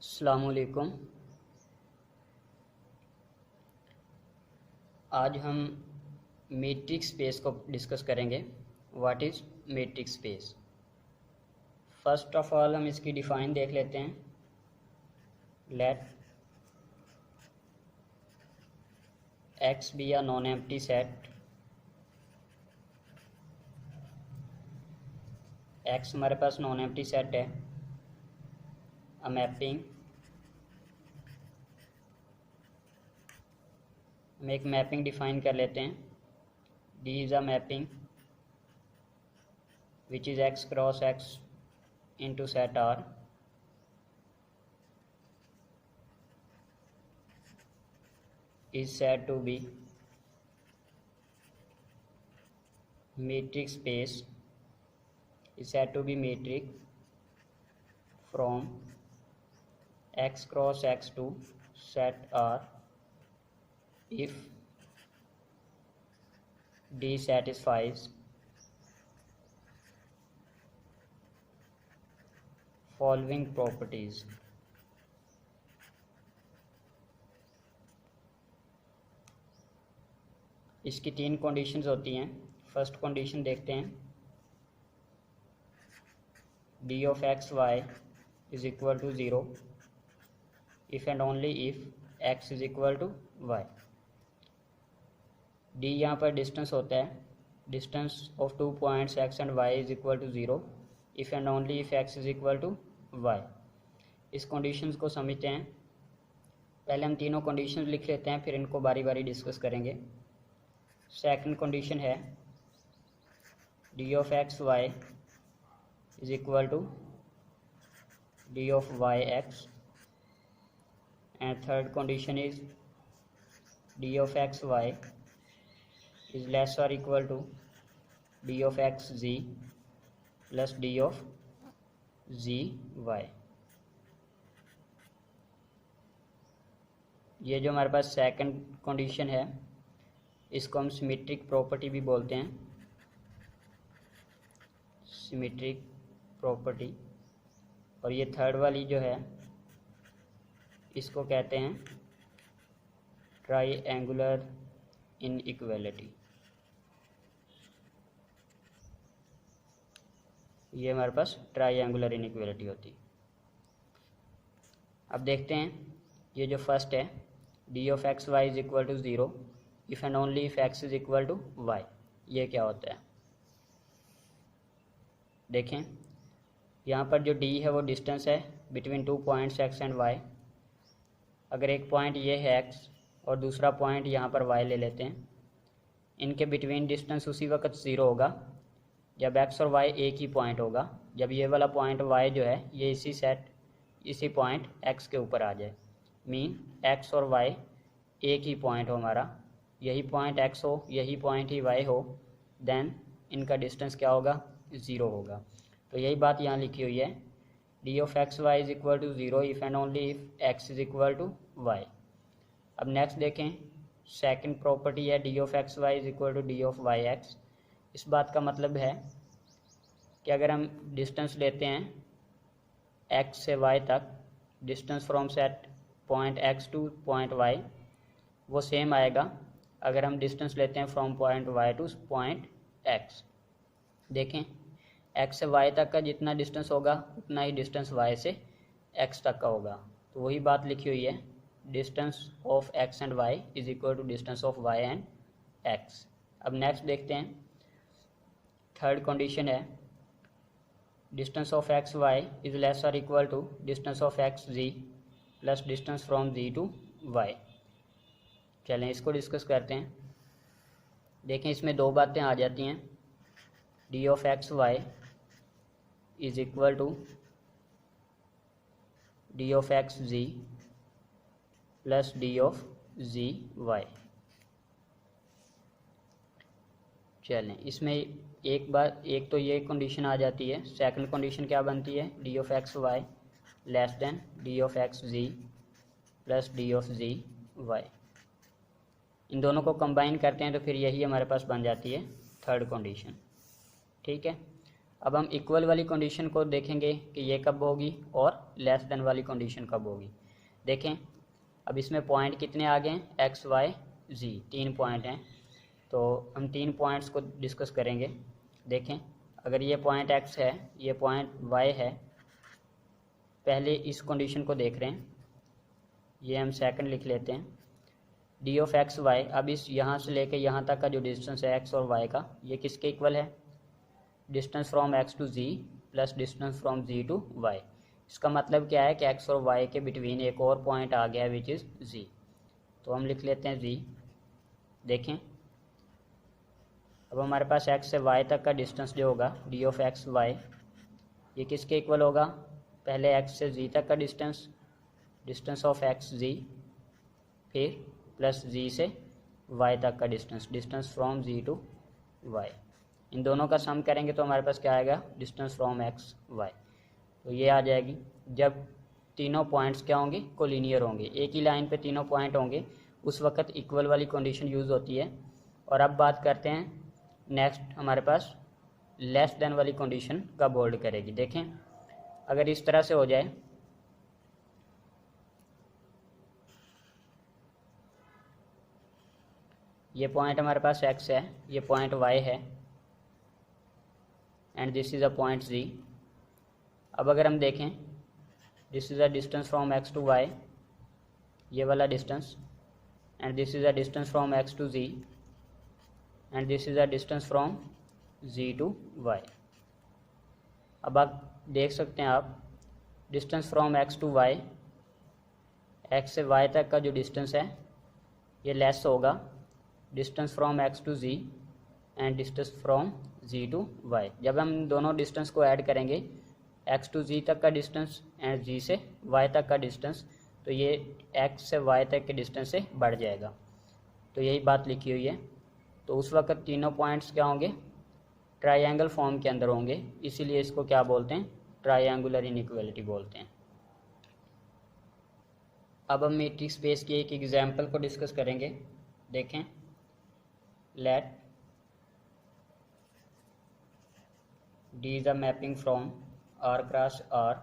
अस्सलामुअलैकुम। आज हम मीट्रिक स्पेस को डिस्कस करेंगे। What is metric space? First of all हम इसकी डिफ़ाइन देख लेते हैं। Let x be a non empty set. X हमारे पास नॉन एम्प्टी सेट है। अ मैपिंग, हम एक मैपिंग डिफाइन कर लेते हैं। D is a mapping which is x cross x into set R is said to be metric space, is said to be metric from x cross x to set R if D satisfies following properties. इसकी तीन conditions होती हैं। First condition देखते हैं। D of x Y is equal to zero if and only if x is equal to y. D यहाँ पर distance होता है। Distance of 2 points x and Y is equal to zero if and only if x is equal to y. इस conditions को समझते हैं। पहले हम तीनों कंडीशंस लिख लेते हैं, फिर इनको बारी बारी डिस्कस करेंगे। सेकंड कंडीशन है D of x Y is equal to D of Y X, and third condition is D of x Y is less और equal to D of X ji plus D of ji Y. ये जो हमारे पास second condition है इसको हम symmetric property भी बोलते हैं। Symmetric property. और ये थर्ड वाली जो है इसको कहते हैं ट्राइएंगुलर इनइक्वालिटी। ये हमारे पास ट्राइएंगुलर इनइक्वालिटी होती। अब देखते हैं ये जो फर्स्ट है D of x Y is equal to zero if and only if x is equal to y. ये क्या होता है देखें। यहाँ पर जो डी है वो डिस्टेंस है between 2 points x and y. अगर एक पॉइंट ये है एक्स और दूसरा पॉइंट यहाँ पर वाई ले लेते हैं, इनके बिटवीन डिस्टेंस उसी वक्त ज़ीरो होगा जब एक्स और वाई एक ही पॉइंट होगा। जब ये वाला पॉइंट वाई जो है ये इसी पॉइंट एक्स के ऊपर आ जाए, मीन एक्स और वाई एक ही पॉइंट हो हमारा, यही पॉइंट एक्स हो यही पॉइंट ही वाई हो, देन इनका डिस्टेंस क्या होगा, ज़ीरो होगा। तो यही बात यहाँ लिखी हुई है D of x Y is equal to zero if and only if x is equal to y. अब नेक्स्ट देखें, सेकंड प्रॉपर्टी है D of x Y is equal to D of Y x. इस बात का मतलब है कि अगर हम डिस्टेंस लेते हैं एक्स से वाई तक, distance from set point X to point Y, वो सेम आएगा अगर हम डिस्टेंस लेते हैं from point Y to point X. देखें एक्स से वाई तक का जितना डिस्टेंस होगा उतना ही डिस्टेंस वाई से एक्स तक का होगा। तो वही बात लिखी हुई है distance of X and Y is equal to distance of Y and X. अब नेक्स्ट देखते हैं, थर्ड कंडीशन है distance of x Y is less और equal to distance of X ji plus distance from ji to Y. चलें इसको discuss करते हैं। देखें इसमें दो बातें आ जाती हैं। D of x Y is equal to D of X ji plus D of ji Y. चलें इसमें एक तो ये कंडीशन आ जाती है। सेकंड कंडीशन क्या बनती है, D of x Y less than D of X ji plus D of ji Y. इन दोनों को कंबाइन करते हैं तो फिर यही हमारे पास बन जाती है थर्ड कंडीशन। ठीक है। अब हम इक्वल वाली कंडीशन को देखेंगे कि ये कब होगी और लेस देन वाली कंडीशन कब होगी। देखें अब इसमें पॉइंट कितने आ गए हैं, एक्स वाई जी, 3 पॉइंट हैं। तो हम 3 पॉइंट्स को डिस्कस करेंगे। देखें अगर ये पॉइंट एक्स है, ये पॉइंट वाई है, पहले इस कंडीशन को देख रहे हैं, ये हम सेकंड लिख लेते हैं, डी ऑफ एक्स वाई। अब इस यहाँ से लेके यहाँ तक का जो डिस्टेंस है एक्स और वाई का, ये किसके इक्वल है, distance from X to Z plus distance from ji to Y. इसका मतलब क्या है कि एक्स और वाई के बिटवीन एक और पॉइंट आ गया है विच इज़ जी। तो हम लिख लेते हैं जी। देखें अब हमारे पास एक्स से वाई तक का डिस्टेंस जो होगा डी ऑफ एक्स वाई, ये किसके इक्वल होगा, पहले एक्स से जी तक का distance, distance of X G, फिर प्लस जी से वाई तक का distance, distance from ji to Y. इन दोनों का सम करेंगे तो हमारे पास क्या आएगा, डिस्टेंस फ्रॉम एक्स वाई। तो ये आ जाएगी जब तीनों पॉइंट्स क्या होंगे, कोलिनियर होंगे, एक ही लाइन पे तीनों पॉइंट होंगे, उस वक्त इक्वल वाली कंडीशन यूज़ होती है। और अब बात करते हैं नेक्स्ट, हमारे पास लेस देन वाली कंडीशन कब होल्ड करेगी। देखें अगर इस तरह से हो जाए, ये पॉइंट हमारे पास x है, ये पॉइंट y है, and this is a point z। अब अगर हम देखें this is a distance from x to y, ये वाला distance, and this is a distance from x to z, and this is a distance from z to y। अब आप देख सकते हैं आप distance from x to y, x से y तक का जो डिस्टेंस है ये लेस होगा distance from x to z and distance from z to y। जब हम दोनों डिस्टेंस को ऐड करेंगे x टू z तक का डिस्टेंस एंड z से y तक का डिस्टेंस, तो ये x से y तक के डिस्टेंस से बढ़ जाएगा। तो यही बात लिखी हुई है। तो उस वक्त तीनों पॉइंट्स क्या होंगे, ट्रायंगल फॉर्म के अंदर होंगे, इसीलिए इसको क्या बोलते हैं, ट्रायंगुलर इनइक्वालिटी बोलते हैं। अब हम मैट्रिक्स स्पेस की एक एग्जांपल को डिस्कस करेंगे। देखें late D is a mapping from R cross R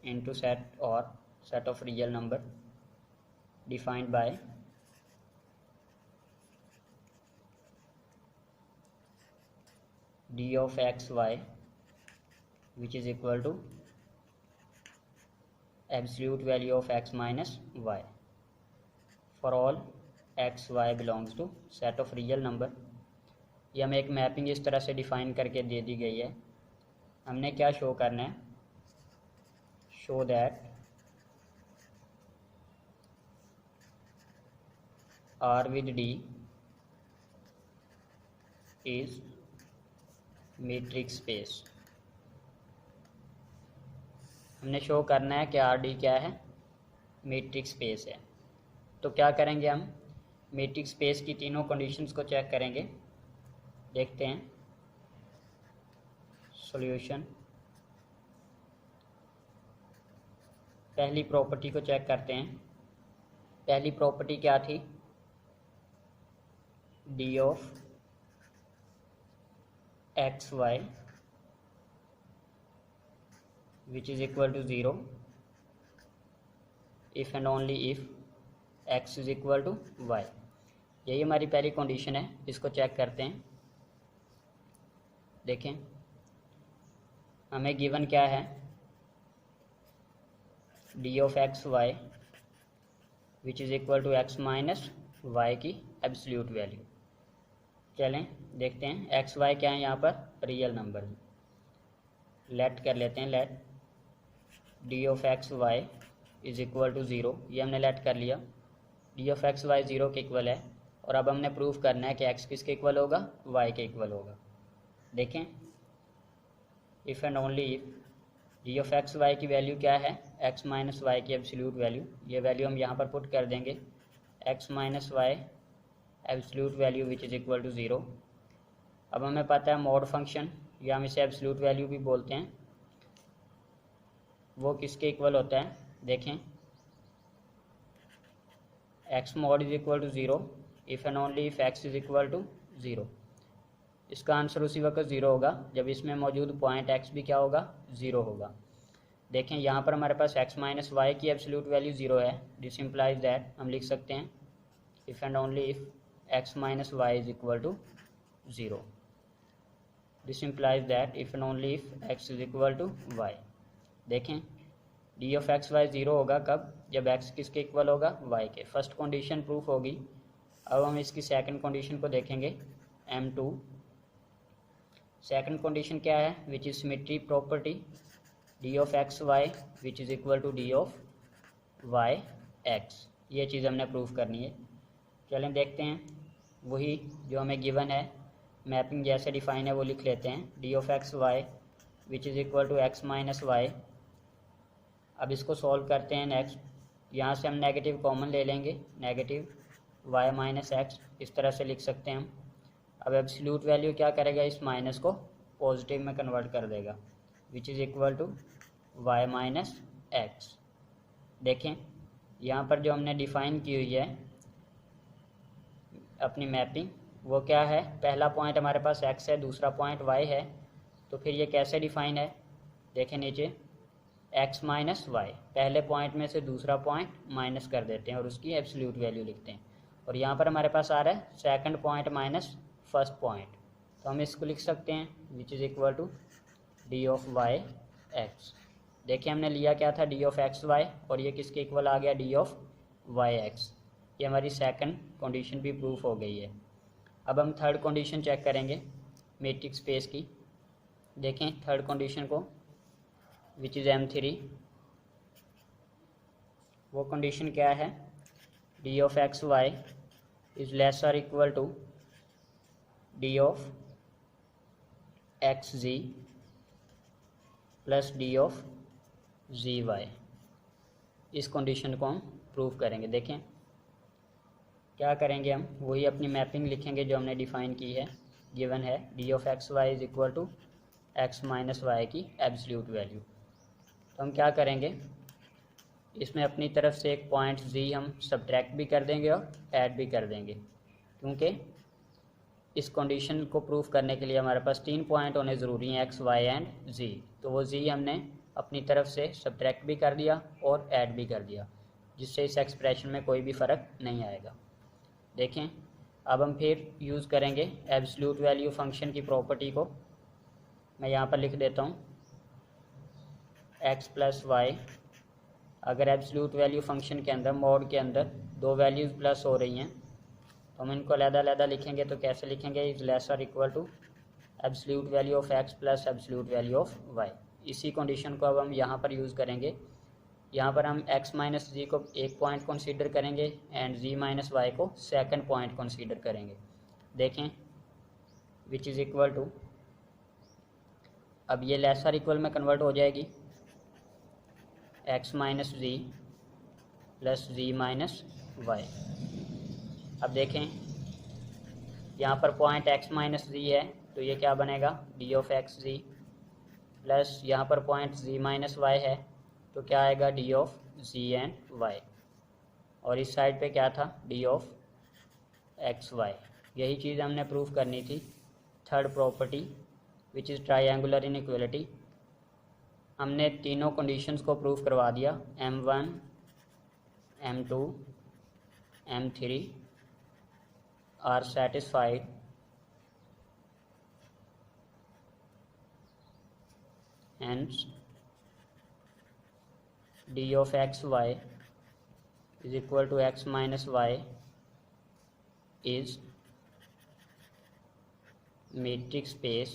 into set or set of real number defined by D of x y which is equal to absolute value of x minus y for all x y belongs to set of real number। ये हमें एक mapping इस तरह से define करके दे दी गई है। हमने क्या शो करना है, show that R with D is matrix space. हमने शो करना है कि RD क्या है, मैट्रिक्स स्पेस है। तो क्या करेंगे, हम मैट्रिक्स स्पेस की तीनों कंडीशंस को चेक करेंगे। देखते हैं सॉल्यूशन। पहली प्रॉपर्टी को चेक करते हैं। पहली प्रॉपर्टी क्या थी, D of x Y which is equal to 0 if and only if X is equal to Y. यही हमारी पहली कंडीशन है। इसको चेक करते हैं। देखें हमें गिवन क्या है, D of x Y which is equal to X minus Y की एब्सोल्यूट वैल्यू। चलें देखते हैं एक्स वाई क्या है, यहाँ पर रियल नंबर। लेट कर लेते हैं, let D of x Y is equal to 0। ये हमने लेट कर लिया। डी ऑफ एक्स वाई 0 के इक्वल है। और अब हमने प्रूव करना है कि एक्स किसके इक्वल होगा, वाई के इक्वल होगा। देखें if and only if D of x Y की वैल्यू क्या है, एक्स माइनस वाई की एब्सोल्यूट वैल्यू। ये वैल्यू हम यहाँ पर पुट कर देंगे, X minus Y absolute value which is equal to 0। अब हमें पता है मॉड फंक्शन, या हम इसे एब्सोल्यूट वैल्यू भी बोलते हैं, वो किसके इक्वल होता है। देखें X mod is equal to 0 if and only if x is equal to 0। इसका आंसर उसी वक्त 0 होगा जब इसमें मौजूद पॉइंट x भी क्या होगा, 0 होगा। देखें यहाँ पर हमारे पास x माइनस वाई की एब्सोल्यूट वैल्यू 0 है। दिस इम्प्लाइज दैट हम लिख सकते हैं if and only if x minus Y is equal to 0। This implies that if and only if x is equal to Y. देखें डी ऑफ एक्स वाई 0 होगा कब, जब x किसके इक्वल होगा, y के। फर्स्ट कंडीशन प्रूफ होगी। अब हम इसकी सेकंड कंडीशन को देखेंगे M2। सेकंड कंडीशन क्या है, which is symmetry property D of x Y which is equal to D of Y X. ये चीज़ हमने प्रूफ करनी है। चलें देखते हैं, वही जो हमें गिवन है मैपिंग जैसे डिफाइन है वो लिख लेते हैं। D of x Y which is equal to X minus Y. अब इसको सॉल्व करते हैं। नेक्स्ट यहाँ से हम नेगेटिव कॉमन ले लेंगे, नेगेटिव वाई माइनस एक्स इस तरह से लिख सकते हैं हम। अब एब्सोल्यूट वैल्यू क्या करेगा, इस माइनस को पॉजिटिव में कन्वर्ट कर देगा, which is equal to Y minus X. देखें यहाँ पर जो हमने डिफ़ाइन की हुई है अपनी मैपिंग वो क्या है, पहला पॉइंट हमारे पास x है, दूसरा पॉइंट y है। तो फिर ये कैसे डिफ़ाइन है, देखें नीचे x माइनस वाई, पहले पॉइंट में से दूसरा पॉइंट माइनस कर देते हैं और उसकी एब्सोल्यूट वैल्यू लिखते हैं। और यहाँ पर हमारे पास आ रहा है second point minus first point, तो हम इसको लिख सकते हैं which is equal to D of Y X. देखिए हमने लिया क्या था, डी ऑफ एक्स वाई, और ये किसके इक्वल आ गया, डी ऑफ वाई एक्स। ये हमारी सेकंड कंडीशन भी प्रूफ हो गई है। अब हम थर्ड कंडीशन चेक करेंगे मैट्रिक्स स्पेस की। देखें थर्ड कंडीशन को विच इज़ M3। वो कंडीशन क्या है, D of x Y is less और equal to D of X ji plus D of ji Y. इस कंडीशन को हम प्रूव करेंगे। देखें क्या करेंगे, हम वही अपनी मैपिंग लिखेंगे जो हमने डिफ़ाइन की है, गिवन है D of x Y is equal to X minus Y की एब्सोल्यूट वैल्यू। तो हम क्या करेंगे, इसमें अपनी तरफ से एक पॉइंट जी हम सब्ट्रैक्ट भी कर देंगे और ऐड भी कर देंगे, क्योंकि इस कंडीशन को प्रूफ करने के लिए हमारे पास 3 पॉइंट होने ज़रूरी हैं, एक्स वाई एंड जी। तो वो जी हमने अपनी तरफ से सब्ट्रैक्ट भी कर दिया और ऐड भी कर दिया, जिससे इस एक्सप्रेशन में कोई भी फ़र्क नहीं आएगा। देखें अब हम फिर यूज़ करेंगे एब्सोल्यूट वैल्यू फंक्शन की प्रॉपर्टी को। मैं यहाँ पर लिख देता हूँ x प्लस वाई। अगर एब्सोल्यूट वैल्यू फंक्शन के अंदर मोड के अंदर दो वैल्यूज़ प्लस हो रही हैं तो हम इनको अलग-अलग लिखेंगे। तो कैसे लिखेंगे, इज़ लेस और equal to absolute value of x plus absolute value of y। इसी कंडीशन को अब हम यहाँ पर यूज़ करेंगे। यहाँ पर हम x माइनस जी को एक पॉइंट कंसीडर करेंगे एंड g माइनस वाई को सेकंड पॉइंट कंसीडर करेंगे। देखें विच इज़ इक्वल टू, अब ये लेस और इक्वल में कन्वर्ट हो जाएगी, x माइनस जी प्लस जी माइनस वाई। अब देखें यहाँ पर पॉइंट x माइनस जी है तो ये क्या बनेगा, D of X ji, plus यहाँ पर पॉइंट g माइनस वाई है तो क्या आएगा, D of Z and Y. और इस साइड पे क्या था, डी ऑफ एक्स वाई। यही चीज़ हमने प्रूफ करनी थी, third property which is triangular inequality. हमने तीनों कंडीशंस को प्रूफ करवा दिया, M1 M2 M3 are satisfied hence d of x y is equal to x minus y is matrix space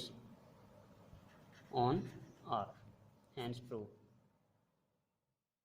on R, hence proof.